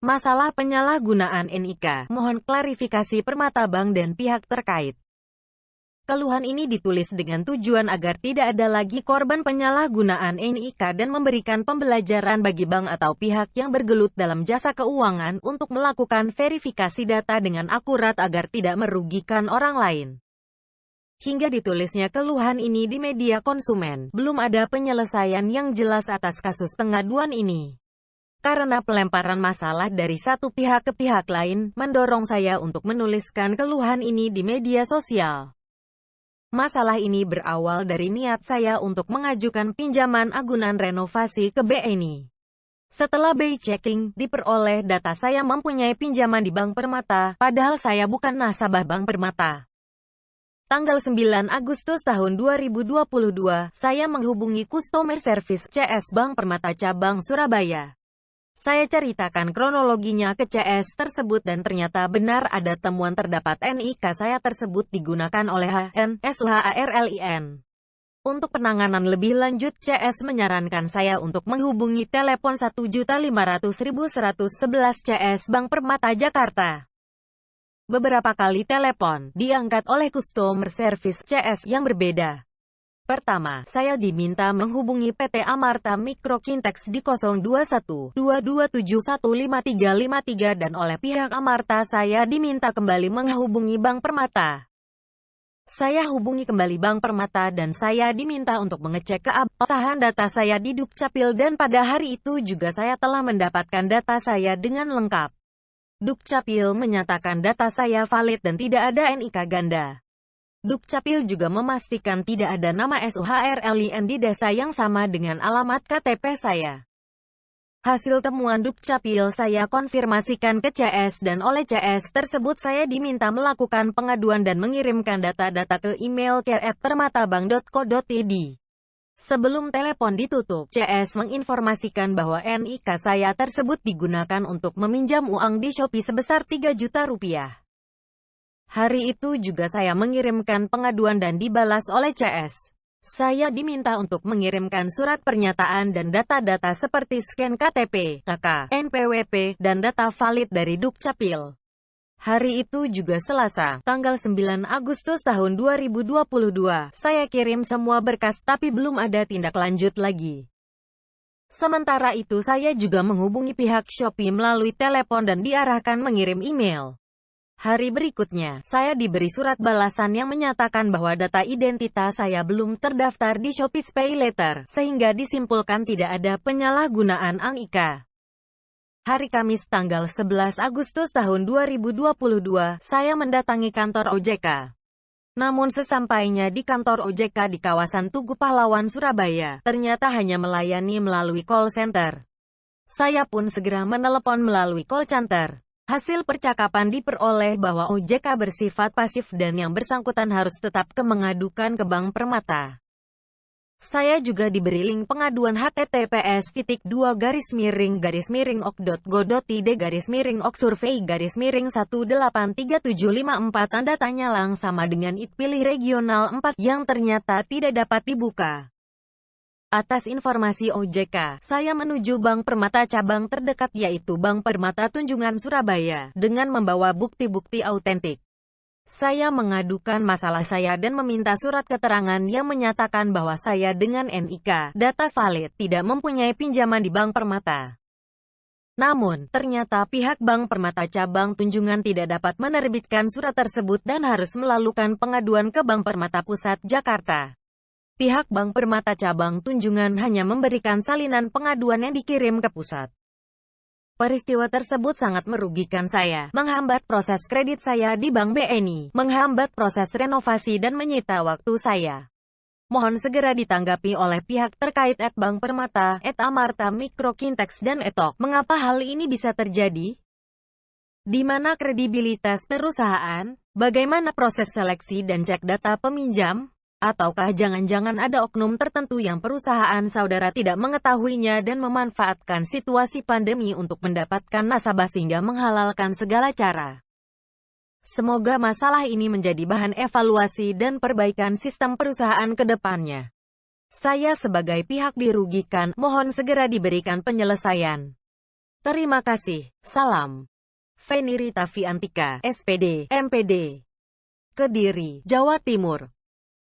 Masalah penyalahgunaan NIK, mohon klarifikasi Permata Bank dan pihak terkait. Keluhan ini ditulis dengan tujuan agar tidak ada lagi korban penyalahgunaan NIK dan memberikan pembelajaran bagi bank atau pihak yang bergelut dalam jasa keuangan untuk melakukan verifikasi data dengan akurat agar tidak merugikan orang lain. Hingga ditulisnya keluhan ini di media konsumen, belum ada penyelesaian yang jelas atas kasus pengaduan ini. Karena pelemparan masalah dari satu pihak ke pihak lain, mendorong saya untuk menuliskan keluhan ini di media sosial. Masalah ini berawal dari niat saya untuk mengajukan pinjaman agunan renovasi ke BNI. Setelah BI checking, diperoleh data saya mempunyai pinjaman di Bank Permata, padahal saya bukan nasabah Bank Permata. Tanggal 9 Agustus tahun 2022, saya menghubungi Customer Service CS Bank Permata Cabang Surabaya. Saya ceritakan kronologinya ke CS tersebut dan ternyata benar ada temuan terdapat NIK saya tersebut digunakan oleh HNSLHARLIN. Untuk penanganan lebih lanjut, CS menyarankan saya untuk menghubungi telepon 1.500.111 CS Bank Permata Jakarta. Beberapa kali telepon diangkat oleh Customer Service CS yang berbeda. Pertama, saya diminta menghubungi PT Amarta Mikro Kintex di 021227155353 dan oleh pihak Amarta saya diminta kembali menghubungi Bank Permata. Saya hubungi kembali Bank Permata dan saya diminta untuk mengecek keabsahan data saya di Dukcapil dan pada hari itu juga saya telah mendapatkan data saya dengan lengkap. Dukcapil menyatakan data saya valid dan tidak ada NIK ganda. Dukcapil juga memastikan tidak ada nama SUHRLIN di desa yang sama dengan alamat KTP saya. Hasil temuan Dukcapil saya konfirmasikan ke CS dan oleh CS tersebut saya diminta melakukan pengaduan dan mengirimkan data-data ke email care@permatabank.co.id. Sebelum telepon ditutup, CS menginformasikan bahwa NIK saya tersebut digunakan untuk meminjam uang di Shopee sebesar 3 juta rupiah. Hari itu juga saya mengirimkan pengaduan dan dibalas oleh CS. Saya diminta untuk mengirimkan surat pernyataan dan data-data seperti scan KTP, KK, NPWP, dan data valid dari Dukcapil. Hari itu juga Selasa, tanggal 9 Agustus tahun 2022, saya kirim semua berkas tapi belum ada tindak lanjut lagi. Sementara itu saya juga menghubungi pihak Shopee melalui telepon dan diarahkan mengirim email. Hari berikutnya, saya diberi surat balasan yang menyatakan bahwa data identitas saya belum terdaftar di Shopee Pay Later, sehingga disimpulkan tidak ada penyalahgunaan NIK. Hari Kamis tanggal 11 Agustus tahun 2022, saya mendatangi kantor OJK. Namun sesampainya di kantor OJK di kawasan Tugu Pahlawan, Surabaya, ternyata hanya melayani melalui call center. Saya pun segera menelepon melalui call center. Hasil percakapan diperoleh bahwa OJK bersifat pasif dan yang bersangkutan harus tetap mengadukan ke Bank Permata. Saya juga diberi link pengaduan https://ok.go.id/ok-ok survei-183754 tanda tanya lang sama dengan IT pilih regional 4 yang ternyata tidak dapat dibuka. Atas informasi OJK, saya menuju Bank Permata cabang terdekat yaitu Bank Permata Tunjungan Surabaya, dengan membawa bukti-bukti autentik. Saya mengadukan masalah saya dan meminta surat keterangan yang menyatakan bahwa saya dengan NIK, data valid, tidak mempunyai pinjaman di Bank Permata. Namun, ternyata pihak Bank Permata cabang Tunjungan tidak dapat menerbitkan surat tersebut dan harus melakukan pengaduan ke Bank Permata Pusat Jakarta. Pihak Bank Permata cabang Tunjungan hanya memberikan salinan pengaduan yang dikirim ke pusat. Peristiwa tersebut sangat merugikan saya, menghambat proses kredit saya di Bank BNI, menghambat proses renovasi dan menyita waktu saya. Mohon segera ditanggapi oleh pihak terkait @Bank Permata, @Amarta Mikro Kintex dan @Tok. Mengapa hal ini bisa terjadi? Di mana kredibilitas perusahaan? Bagaimana proses seleksi dan cek data peminjam? Ataukah jangan-jangan ada oknum tertentu yang perusahaan saudara tidak mengetahuinya dan memanfaatkan situasi pandemi untuk mendapatkan nasabah sehingga menghalalkan segala cara? Semoga masalah ini menjadi bahan evaluasi dan perbaikan sistem perusahaan ke depannya. Saya sebagai pihak dirugikan, mohon segera diberikan penyelesaian. Terima kasih. Salam. Feni Rita Fiantika, SPD, MPD. Kediri, Jawa Timur.